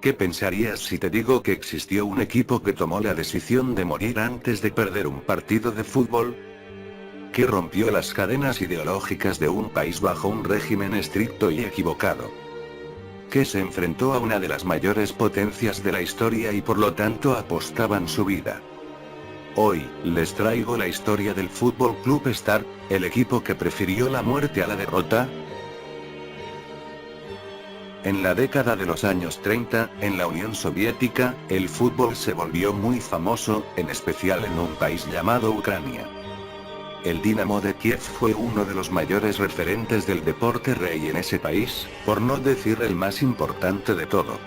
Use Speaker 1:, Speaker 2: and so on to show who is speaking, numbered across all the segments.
Speaker 1: ¿Qué pensarías si te digo que existió un equipo que tomó la decisión de morir antes de perder un partido de fútbol? Que rompió las cadenas ideológicas de un país bajo un régimen estricto y equivocado. Que se enfrentó a una de las mayores potencias de la historia y por lo tanto apostaban su vida. Hoy, les traigo la historia del Fútbol Club Star, el equipo que prefirió la muerte a la derrota. En la década de los años 30, en la Unión Soviética, el fútbol se volvió muy famoso, en especial en un país llamado Ucrania. El Dinamo de Kiev fue uno de los mayores referentes del deporte rey en ese país, por no decir el más importante de todo.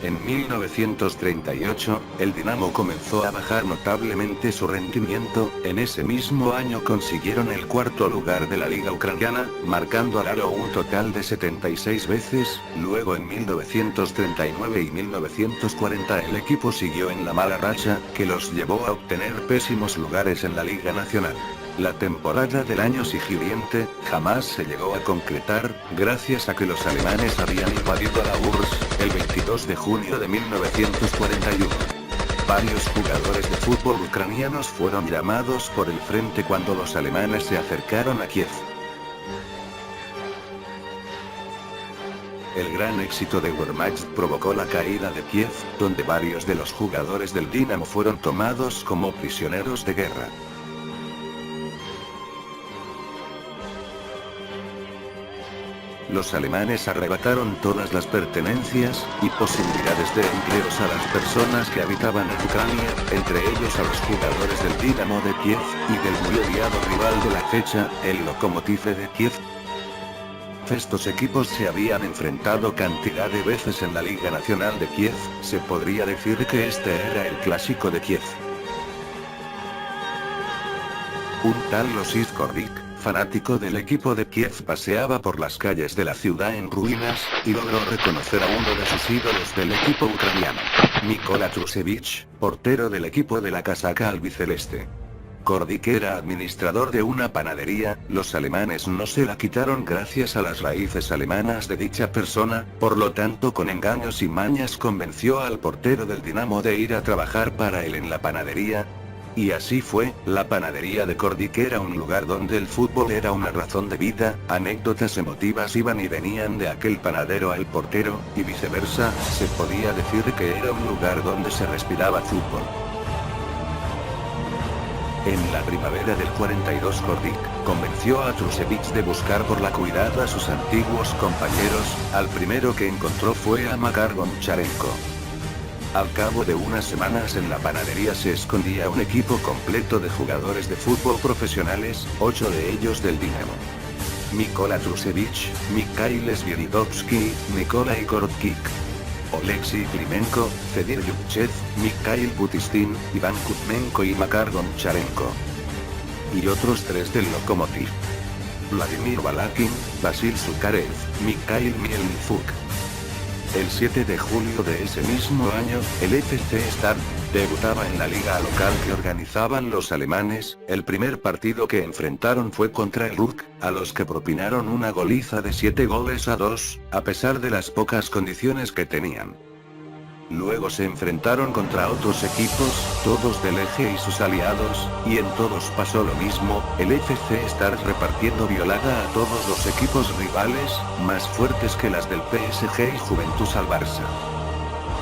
Speaker 1: En 1938, el Dinamo comenzó a bajar notablemente su rendimiento. En ese mismo año consiguieron el cuarto lugar de la liga ucraniana, marcando al aro un total de 76 veces. Luego en 1939 y 1940 el equipo siguió en la mala racha, que los llevó a obtener pésimos lugares en la Liga Nacional. La temporada del año siguiente, jamás se llegó a concretar, gracias a que los alemanes habían invadido a la URSS, el 22 de junio de 1941. Varios jugadores de fútbol ucranianos fueron llamados por el frente cuando los alemanes se acercaron a Kiev. El gran éxito de Wehrmacht provocó la caída de Kiev, donde varios de los jugadores del Dinamo fueron tomados como prisioneros de guerra. Los alemanes arrebataron todas las pertenencias y posibilidades de empleos a las personas que habitaban en Ucrania, entre ellos a los jugadores del Dinamo de Kiev, y del muy odiado rival de la fecha, el Lokomotiv de Kiev. Estos equipos se habían enfrentado cantidad de veces en la Liga Nacional de Kiev, se podría decir que este era el clásico de Kiev. Un tal Losis Kordik, fanático del equipo de Kiev, paseaba por las calles de la ciudad en ruinas, y logró reconocer a uno de sus ídolos del equipo ucraniano, Mikola Trusevich, portero del equipo de la casaca albiceleste. Kordik era administrador de una panadería. Los alemanes no se la quitaron gracias a las raíces alemanas de dicha persona, por lo tanto con engaños y mañas convenció al portero del Dinamo de ir a trabajar para él en la panadería. Y así fue. La panadería de Kordik era un lugar donde el fútbol era una razón de vida, anécdotas emotivas iban y venían de aquel panadero al portero, y viceversa, se podía decir que era un lugar donde se respiraba fútbol. En la primavera del 42 Kordik convenció a Trusevich de buscar por la cuidad a sus antiguos compañeros. Al primero que encontró fue a Makar Goncharenko. Al cabo de unas semanas en la panadería se escondía un equipo completo de jugadores de fútbol profesionales, 8 de ellos del Dinamo. Mikola Trusevich, Mikhail Sviridovsky, Nikolai Korotkik, Oleksiy Klimenko, Fedir Yubchev, Mikhail Putistin, Iván Kuzmenko y Makar Goncharenko. Y otros 3 del Lokomotiv: Vladimir Balakin, Vasil Sukarev, Mikhail Mielnifuk. El 7 de julio de ese mismo año, el FC Star debutaba en la liga local que organizaban los alemanes. El primer partido que enfrentaron fue contra el RUK, a los que propinaron una goliza de 7-2, a pesar de las pocas condiciones que tenían. Luego se enfrentaron contra otros equipos, todos del Eje y sus aliados, y en todos pasó lo mismo, el FC Star repartiendo violada a todos los equipos rivales, más fuertes que las del PSG y Juventus al Barça.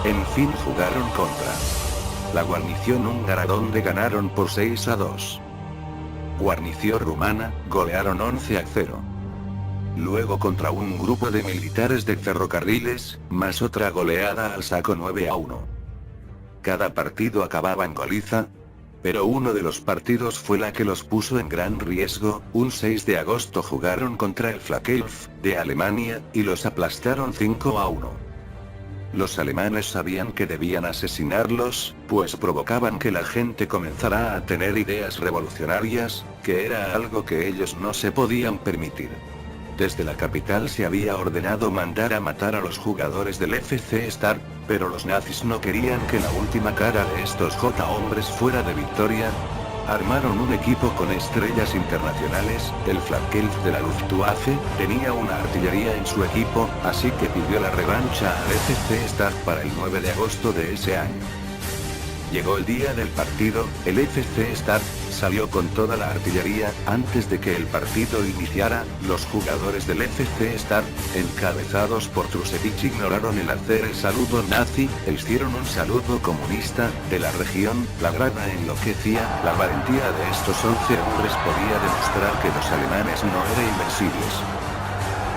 Speaker 1: En fin, jugaron contra la guarnición húngara, donde ganaron por 6-2. Guarnición rumana, golearon 11-0. Luego contra un grupo de militares de ferrocarriles, más otra goleada al saco 9-1. Cada partido acababa en goliza, pero uno de los partidos fue la que los puso en gran riesgo. Un 6 de agosto jugaron contra el Flakelf, de Alemania, y los aplastaron 5-1. Los alemanes sabían que debían asesinarlos, pues provocaban que la gente comenzara a tener ideas revolucionarias, que era algo que ellos no se podían permitir. Desde la capital se había ordenado mandar a matar a los jugadores del FC Star, pero los nazis no querían que la última cara de estos hombres fuera de victoria. Armaron un equipo con estrellas internacionales. El Flakelf de la Luftwaffe tenía una artillería en su equipo, así que pidió la revancha al FC Start para el 9 de agosto de ese año. Llegó el día del partido, el FC Start salió con toda la artillería. Antes de que el partido iniciara, los jugadores del FC Start, encabezados por Trusevich, ignoraron el hacer el saludo nazi, hicieron un saludo comunista. De la región, la grada enloquecía. La valentía de estos 11 hombres podía demostrar que los alemanes no eran invencibles.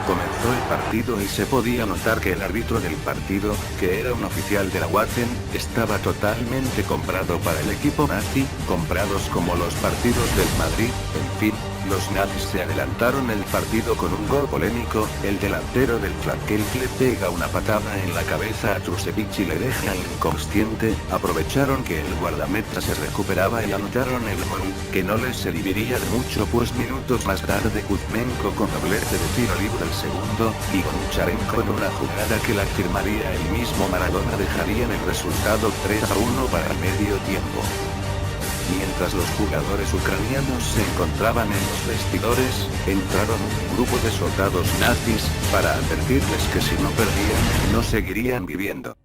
Speaker 1: Comenzó el partido y se podía notar que el árbitro del partido, que era un oficial de la Waffen, estaba totalmente comprado para el equipo nazi, comprados como los partidos del Madrid. En fin, los nazis se adelantaron el partido con un gol polémico. El delantero del Flakelf le pega una patada en la cabeza a Trusevich y le deja inconsciente. Aprovecharon que el guardameta se recuperaba y anotaron el gol, que no les serviría de mucho, pues minutos más tarde Kuzmenko con doblete de tiro libre el segundo, y Goncharenko en una jugada que la firmaría el mismo Maradona dejarían el resultado 3-1 para el medio tiempo. Mientras los jugadores ucranianos se encontraban en los vestidores, entraron un grupo de soldados nazis, para advertirles que si no perdían, no seguirían viviendo.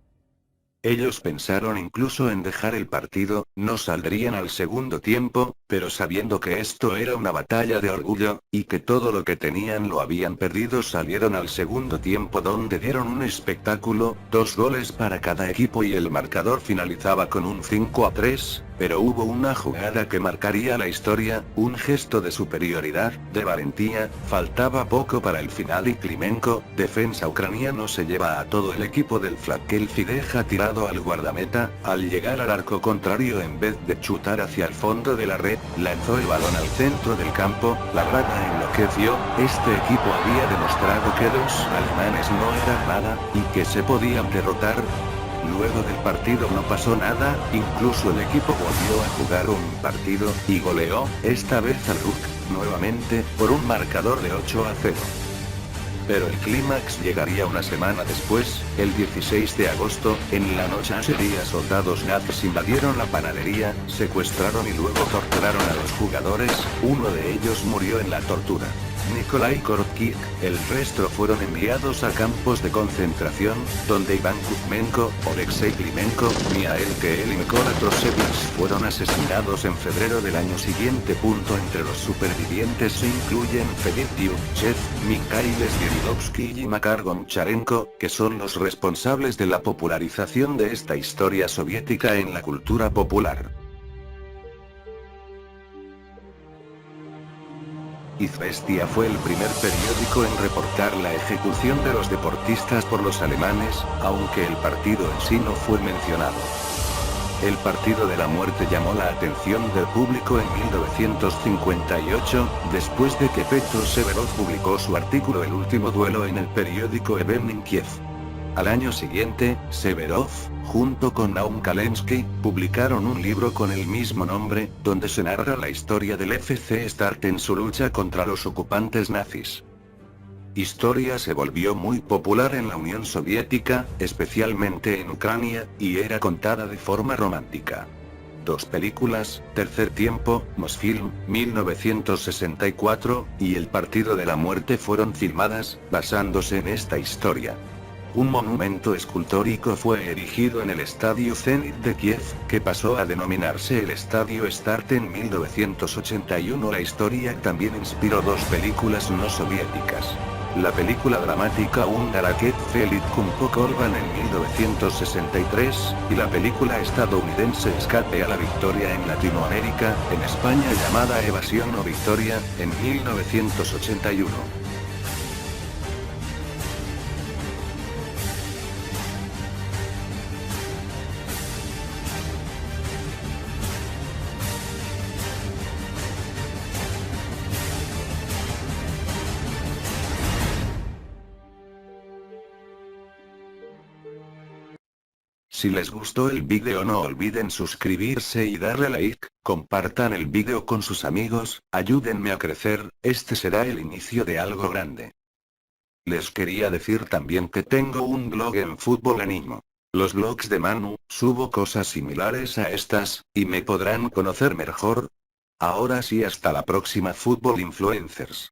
Speaker 1: Ellos pensaron incluso en dejar el partido, no saldrían al segundo tiempo, pero sabiendo que esto era una batalla de orgullo, y que todo lo que tenían lo habían perdido, salieron al segundo tiempo donde dieron un espectáculo, 2 goles para cada equipo y el marcador finalizaba con un 5-3, pero hubo una jugada que marcaría la historia, un gesto de superioridad, de valentía. Faltaba poco para el final y Klimenko, defensa ucraniano, se lleva a todo el equipo del Flakelf y deja tirado al guardameta. Al llegar al arco contrario, en vez de chutar hacia el fondo de la red, lanzó el balón al centro del campo. La grada enloqueció. Este equipo había demostrado que los alemanes no eran nada, y que se podían derrotar. Luego del partido no pasó nada, incluso el equipo volvió a jugar un partido, y goleó, esta vez al RUK, nuevamente, por un marcador de 8-0. Pero el clímax llegaría una semana después, el 16 de agosto, en la noche. Soldados nazis invadieron la panadería, secuestraron y luego torturaron a los jugadores. Uno de ellos murió en la tortura. Nikolai Korotkik, el resto fueron enviados a campos de concentración, donde Iván Kuzmenko, Oleksiy Klimenko, Mihail Kell y Mykola Trusevich fueron asesinados en febrero del año siguiente. Entre los supervivientes se incluyen Fedor Tyutchev, Mikhail Sviridovsky y Makar Goncharenko, que son los responsables de la popularización de esta historia soviética en la cultura popular. Izvestia fue el primer periódico en reportar la ejecución de los deportistas por los alemanes, aunque el partido en sí no fue mencionado. El partido de la muerte llamó la atención del público en 1958, después de que Petro Severov publicó su artículo El último duelo en el periódico Evening Kiev. Al año siguiente, Severov, junto con Naum Kalensky, publicaron un libro con el mismo nombre, donde se narra la historia del FC Start en su lucha contra los ocupantes nazis. Historia se volvió muy popular en la Unión Soviética, especialmente en Ucrania, y era contada de forma romántica. 2 películas, Tercer tiempo, Mosfilm, 1964, y El partido de la muerte fueron filmadas, basándose en esta historia. Un monumento escultórico fue erigido en el Estadio Zenit de Kiev, que pasó a denominarse el Estadio Start en 1981. La historia también inspiró 2 películas no soviéticas. La película dramática húngara Két Felit Kumpokorban en 1963, y la película estadounidense Escape a la victoria en Latinoamérica, en España llamada Evasión o Victoria, en 1981. Si les gustó el vídeo no olviden suscribirse y darle like, compartan el vídeo con sus amigos, ayúdenme a crecer, este será el inicio de algo grande. Les quería decir también que tengo un blog en Fútbol Animo. Los blogs de Manu, subo cosas similares a estas, y me podrán conocer mejor. Ahora sí, hasta la próxima, Fútbol Influencers.